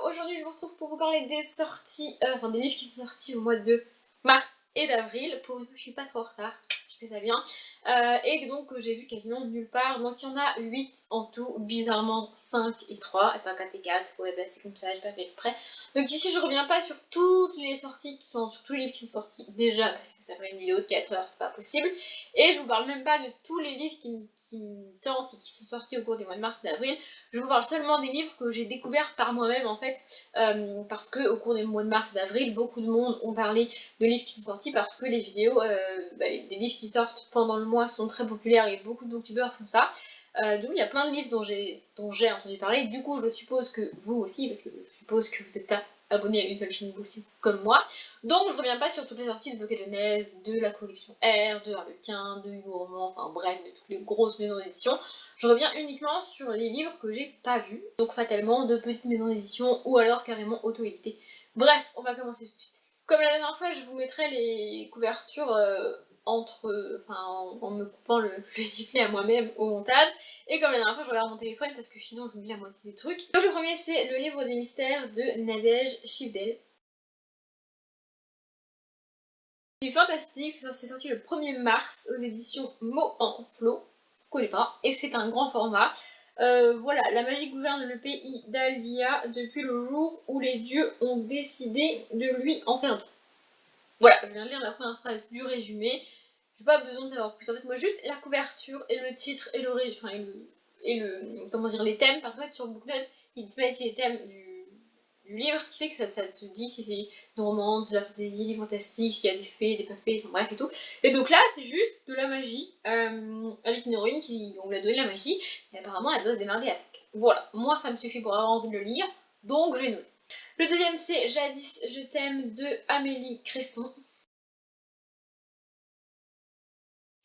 aujourd'hui je vous retrouve pour vous parler des sorties, des livres qui sont sortis au mois de mars et d'avril. Pour une fois je suis pas trop en retard, je fais ça bien. Et donc j'ai vu quasiment nulle part, donc il y en a 8 en tout, bizarrement 5 et 3, et pas 4 et 4, ouais bah c'est comme ça, j'ai pas fait exprès. Donc ici je reviens pas sur toutes les sorties qui sont, sur tous les livres qui sont sortis déjà, parce que ça ferait une vidéo de 4 heures, c'est pas possible. Et je vous parle même pas de tous les livres qui me tentent et qui sont sortis au cours des mois de mars et d'avril. Je vous parle seulement des livres que j'ai découverts par moi-même en fait, parce que au cours des mois de mars et d'avril, beaucoup de monde ont parlé de livres qui sont sortis parce que les vidéos, des livres qui sortent pendant le mois sont très populaires et beaucoup de booktubeurs font ça. Donc il y a plein de livres dont j'ai entendu parler. Du coup je suppose que vous aussi, parce que je suppose que vous êtes pas abonné à une seule chaîne booktube comme moi. Donc je reviens pas sur toutes les sorties de Bloquet Jeunesse, de la collection R, de Harlequin, de Hugo Roman, enfin bref, de toutes les grosses maisons d'édition. Je reviens uniquement sur les livres que j'ai pas vus, donc fatalement de petites maisons d'édition ou alors carrément auto-éditées. Bref, on va commencer tout de suite. Comme la dernière fois, je vous mettrai les couvertures en me coupant le sifflet à moi-même au montage. Et comme la dernière fois, je regarde mon téléphone parce que sinon j'oublie la moitié des trucs. Donc le premier, c'est Le Livre des Mystères de Nadège Chivdel. C'est fantastique, c'est sorti le 1er mars aux éditions Mots en Flot, je connais pas, et c'est un grand format. Voilà, la magie gouverne le pays d'Aldia depuis le jour où les dieux ont décidé de lui en faire don. Voilà, je viens de lire la première phrase du résumé, j'ai pas besoin de savoir plus. En fait, moi, juste la couverture et le titre et comment dire, les thèmes, parce qu'en fait, sur Booknote, ils te mettent les thèmes du livre, ce qui fait que ça te dit si c'est une romance, de la fantasy, des fantastiques, s'il y a des fées, des pas fées, enfin bref et tout. Et donc là, c'est juste de la magie, avec une héroïne qui, on lui a donné la magie, et apparemment elle doit se démerder avec. Voilà, moi ça me suffit pour avoir envie de le lire, donc je l'ai noté. Le deuxième c'est Jadis je t'aime de Amélie Cresson.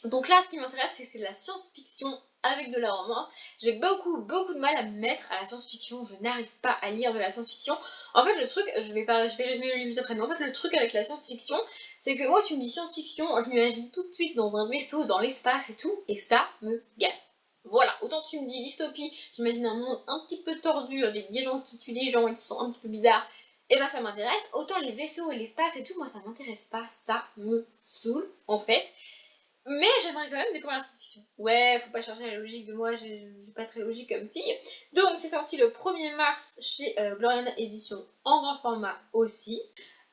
Donc là, ce qui m'intéresse, c'est que c'est de la science-fiction avec de la romance. J'ai beaucoup de mal à me mettre à la science-fiction. Je n'arrive pas à lire de la science-fiction. En fait, le truc, je vais résumer le livre juste après, mais en fait, le truc avec la science-fiction, c'est que moi, tu me dis science-fiction, je m'imagine tout de suite dans un vaisseau, dans l'espace et tout, et ça me gâte. Voilà, autant tu me dis dystopie, j'imagine un monde un petit peu tordu avec des gens qui tuent des gens et qui sont un petit peu bizarres, et bah ça m'intéresse. Autant les vaisseaux et l'espace et tout, moi ça m'intéresse pas, ça me saoule en fait. Mais j'aimerais quand même découvrir la science-fiction. Ouais, faut pas chercher la logique de moi, j'ai pas très logique comme fille. Donc c'est sorti le 1er mars chez Gloriana Édition en grand format aussi.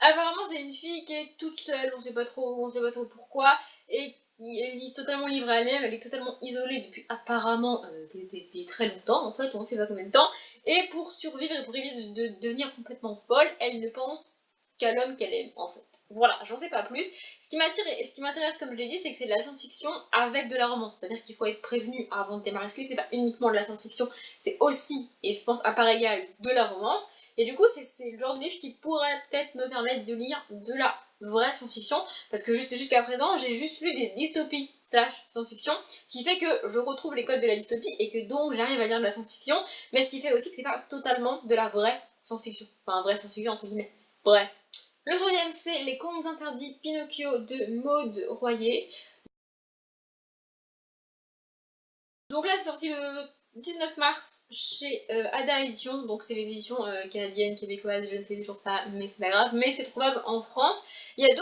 Apparemment c'est une fille qui est toute seule, on sait pas trop pourquoi, et qui est totalement livrée à elle-même, elle est totalement isolée depuis apparemment des très longtemps en fait, on sait pas combien de temps. Et pour survivre et pour éviter de devenir complètement folle, elle ne pense qu'à l'homme qu'elle aime en fait. Voilà, j'en sais pas plus. Ce qui m'attire et ce qui m'intéresse, comme je l'ai dit, c'est que c'est de la science-fiction avec de la romance. C'est-à-dire qu'il faut être prévenu avant de démarrer ce livre, c'est pas uniquement de la science-fiction, c'est aussi, et je pense à part égale, de la romance. Et du coup, c'est le genre de livre qui pourrait peut-être me permettre de lire de la vraie science-fiction, parce que jusqu'à présent, j'ai juste lu des dystopies slash science-fiction, ce qui fait que je retrouve les codes de la dystopie et que donc j'arrive à lire de la science-fiction, mais ce qui fait aussi que c'est pas totalement de la vraie science-fiction. Enfin, vraie science-fiction entre guillemets. Bref. Le troisième, c'est Les Contes Interdits Pinocchio de Maude Royer. Donc là, c'est sorti le 19 mars chez Ada Édition, donc c'est les éditions canadiennes, québécoises, je ne sais toujours pas, mais c'est pas grave, mais c'est trouvable en France. Il y a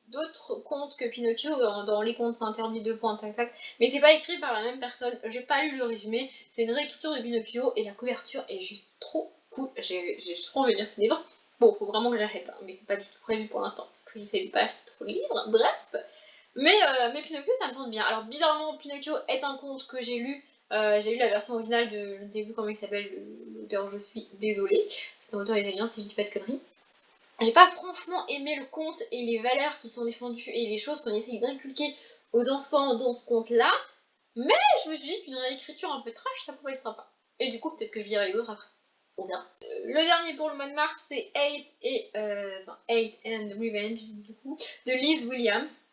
d'autres contes que Pinocchio dans Les Contes Interdits de Point Tac Tac, mais c'est pas écrit par la même personne, j'ai pas lu le résumé, c'est une réécriture de Pinocchio et la couverture est juste trop cool, j'ai trop envie de lire ce livre. Bon, faut vraiment que j'arrête, hein, mais c'est pas du tout prévu pour l'instant, parce que j'essaie de pas acheter trop les livres, bref. Mais Pinocchio, ça me tente bien. Alors, bizarrement, Pinocchio est un conte que j'ai lu. J'ai lu la version originale de, je ne sais plus comment il s'appelle, l'auteur, je suis désolée. C'est un auteur italien, si je dis pas de conneries. J'ai pas franchement aimé le conte et les valeurs qui sont défendues et les choses qu'on essaye d'inculquer aux enfants dans ce conte-là. Mais je me suis dit qu'une réécriture un peu trash, ça pouvait être sympa. Et du coup, peut-être que je lirai les autres après. On verra. Le dernier pour le mois de mars, c'est Hate and Revenge, du coup, de Liz Williams.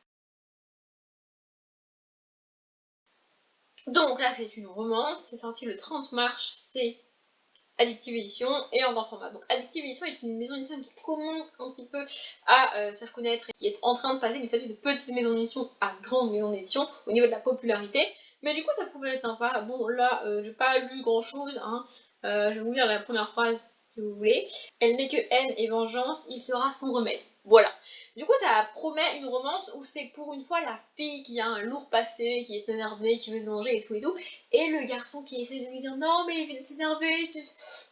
Donc là, c'est une romance, c'est sorti le 30 mars, c'est Addictive Edition et en grand format. Donc Addictive Edition est une maison d'édition qui commence un petit peu à se reconnaître et qui est en train de passer du statut de petite maison d'édition à grande maison d'édition au niveau de la popularité. Mais du coup, ça pouvait être sympa. Bon, là, j'ai pas lu grand chose, hein. Je vais vous lire la première phrase si vous voulez. Elle n'est que haine et vengeance, il sera son remède. Voilà. Du coup, ça promet une romance où c'est pour une fois la fille qui a un lourd passé, qui est énervée, qui veut se venger et tout, et le garçon qui essaie de lui dire non mais il va t'énerver,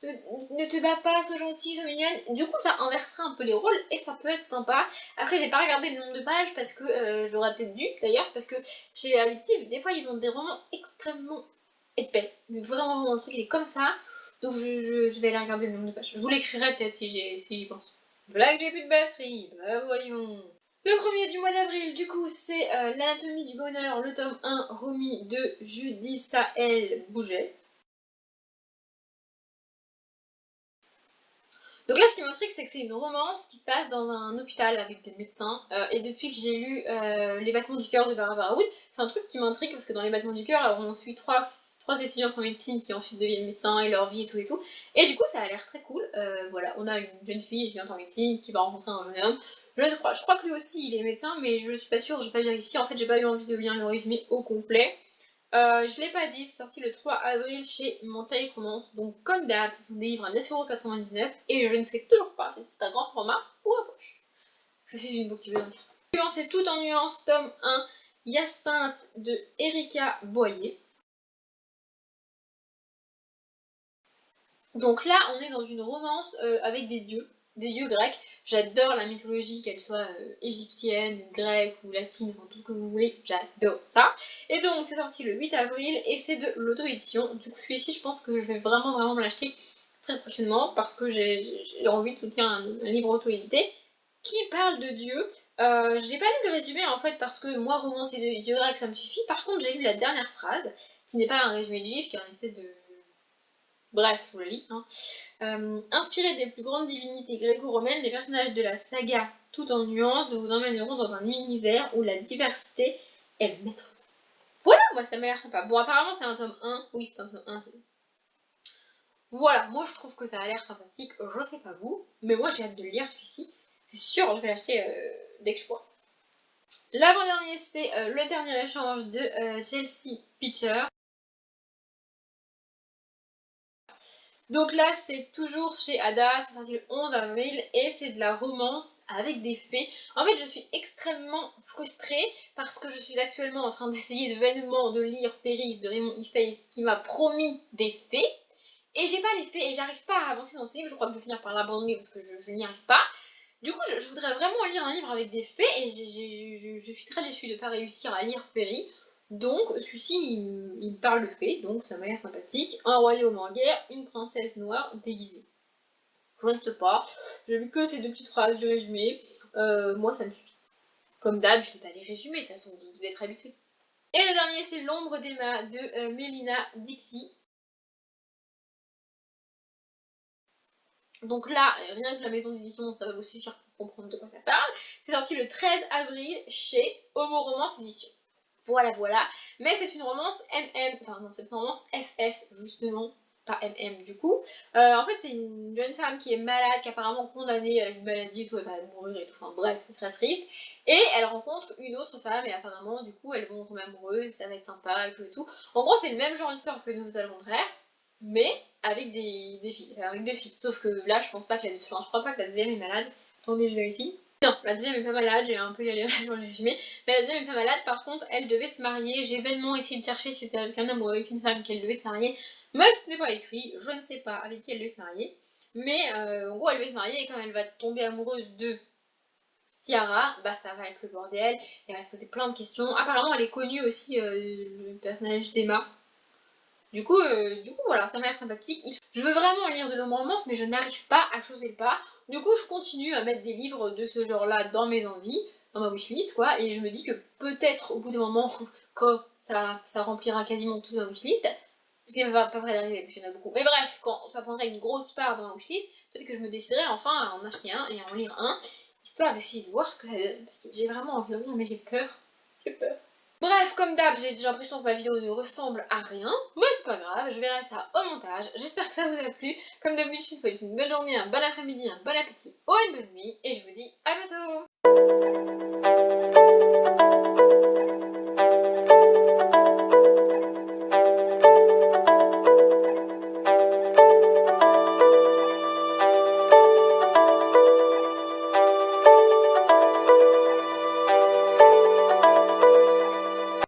ne te bats pas, sois gentil, sois mignonne. Du coup, ça inversera un peu les rôles et ça peut être sympa. Après, j'ai pas regardé le nombre de pages parce que j'aurais peut-être dû d'ailleurs, parce que chez les Addictive, des fois ils ont des romans extrêmement épais. Mais vraiment, le truc il est comme ça. Donc je vais aller regarder le nombre de pages. Je vous l'écrirai peut-être si j'y pense. Voilà que j'ai plus de batterie, bah voyons. Le premier du mois d'avril, du coup, c'est l'anatomie du bonheur, le tome 1, remis de Judy Sahel Bouget. Donc là, ce qui m'intrigue, c'est que c'est une romance qui se passe dans un hôpital avec des médecins. Et depuis que j'ai lu Les battements du cœur de Barbara Wood, c'est un truc qui m'intrigue parce que dans Les battements du cœur, on suit trois étudiantes en médecine qui ensuite deviennent médecins et leur vie et tout et tout. Et du coup, ça a l'air très cool. Voilà, on a une jeune fille étudiante en médecine qui va rencontrer un jeune homme. Je crois que lui aussi il est médecin, mais je suis pas sûre, j'ai pas vérifié. En fait, j'ai pas eu envie de lire le résumé au complet. Je l'ai pas dit, c'est sorti le 3 avril chez Montaille Romance. Donc, comme d'hab, ce sont des livres à 9,99€ et je ne sais toujours pas si c'est un grand format ou un poche. Je suis une booktubeuse en garçon. Suivant, c'est Tout en nuances, tome 1, Hyacinthe de Erika Boyer. Donc là, on est dans une romance avec des dieux grecs. J'adore la mythologie, qu'elle soit égyptienne, grecque ou latine, enfin tout ce que vous voulez, j'adore ça. Et donc c'est sorti le 8 avril et c'est de l'auto-édition. Du coup celui-ci je pense que je vais vraiment me l'acheter très prochainement parce que j'ai envie de soutenir un livre auto-édité qui parle de Dieu. J'ai pas lu le résumé en fait parce que moi romance et dieux grecs ça me suffit. Par contre j'ai lu la dernière phrase qui n'est pas un résumé du livre, qui est une espèce de... Bref, je vous le lis. Hein. Inspiré des plus grandes divinités gréco-romaines, les personnages de la saga, tout en nuances, nous vous emmèneront dans un univers où la diversité est le maître. Voilà, moi ça m'a l'air sympa. Bon, apparemment c'est un tome 1. Oui, c'est un tome 1. Voilà, moi je trouve que ça a l'air sympathique. Je sais pas vous, mais moi j'ai hâte de le lire celui-ci. C'est sûr, je vais l'acheter dès que je pourrai. L'avant-dernier, c'est le dernier échange de Chelsea Pitcher. Donc là, c'est toujours chez Ada, c'est sorti le 11 avril et c'est de la romance avec des fées. En fait, je suis extrêmement frustrée parce que je suis actuellement en train d'essayer de vainement de lire Péris de Raymond Ifei qui m'a promis des fées. Et j'ai pas les fées et j'arrive pas à avancer dans ce livre, je crois que je vais finir par l'abandonner parce que je n'y arrive pas. Du coup, je voudrais vraiment lire un livre avec des fées et je suis très déçue de ne pas réussir à lire Péris. Donc, celui-ci, il parle de fées, donc ça m'a l'air sympathique. Un royaume en guerre, une princesse noire déguisée. Je ne sais pas, j'ai lu que ces deux petites phrases du résumé. Moi, ça me suffit. Comme d'hab, je lis pas les résumés, de toute façon, vous devez être habitués. Et le dernier, c'est L'ombre d'Emma de Mélina Dixie. Donc là, rien que la maison d'édition, ça va vous suffire pour comprendre de quoi ça parle. C'est sorti le 13 avril chez Homo Romance Édition. Voilà, voilà. Mais c'est une romance MM, enfin non, c'est une romance FF, justement, pas MM du coup. En fait, c'est une jeune femme qui est malade, qui est apparemment condamnée à une maladie et tout, elle va mourir et tout, enfin bref, c'est très triste. Et elle rencontre une autre femme, et apparemment, du coup, elles vont tomber amoureuses, ça va être sympa et tout et tout. En gros, c'est le même genre d'histoire que Nous allons contraire, mais avec des filles, avec deux filles. Sauf que là, je pense pas que je crois pas que la deuxième est malade. Attendez, je vérifie. Non, la deuxième est pas malade, j'ai un peu galéré sur le résumé. Mais la deuxième est pas malade, par contre, elle devait se marier. J'ai vainement essayé de chercher si c'était avec un homme ou avec une femme qu'elle devait se marier. Mais ce n'est pas écrit, je ne sais pas avec qui elle devait se marier. Mais en gros, elle devait se marier et quand elle va tomber amoureuse de Ciara, bah ça va être le bordel. Elle va se poser plein de questions. Apparemment, elle est connue aussi, le personnage d'Emma. Du coup, voilà, ça m'a l'air sympathique. Je veux vraiment lire de l'ombre-romance, mais je n'arrive pas à sauter le pas. Du coup, je continue à mettre des livres de ce genre-là dans mes envies, dans ma wishlist, quoi. Et je me dis que peut-être, au bout d'un moment, quand ça remplira quasiment toute ma wishlist, ce qui ne va pas vrai d'arriver, parce qu'il y en a beaucoup. Mais bref, quand ça prendrait une grosse part dans ma wishlist, peut-être que je me déciderai enfin à en acheter un et à en lire un, histoire d'essayer de voir ce que ça donne. Parce que j'ai vraiment envie d'en lire, mais j'ai peur. J'ai peur. Bref, comme d'hab, j'ai l'impression que ma vidéo ne ressemble à rien, mais c'est pas grave, je verrai ça au montage. J'espère que ça vous a plu. Comme d'habitude, je vous souhaite une bonne journée, un bon après-midi, un bon appétit ou une bonne nuit, et je vous dis à bientôt.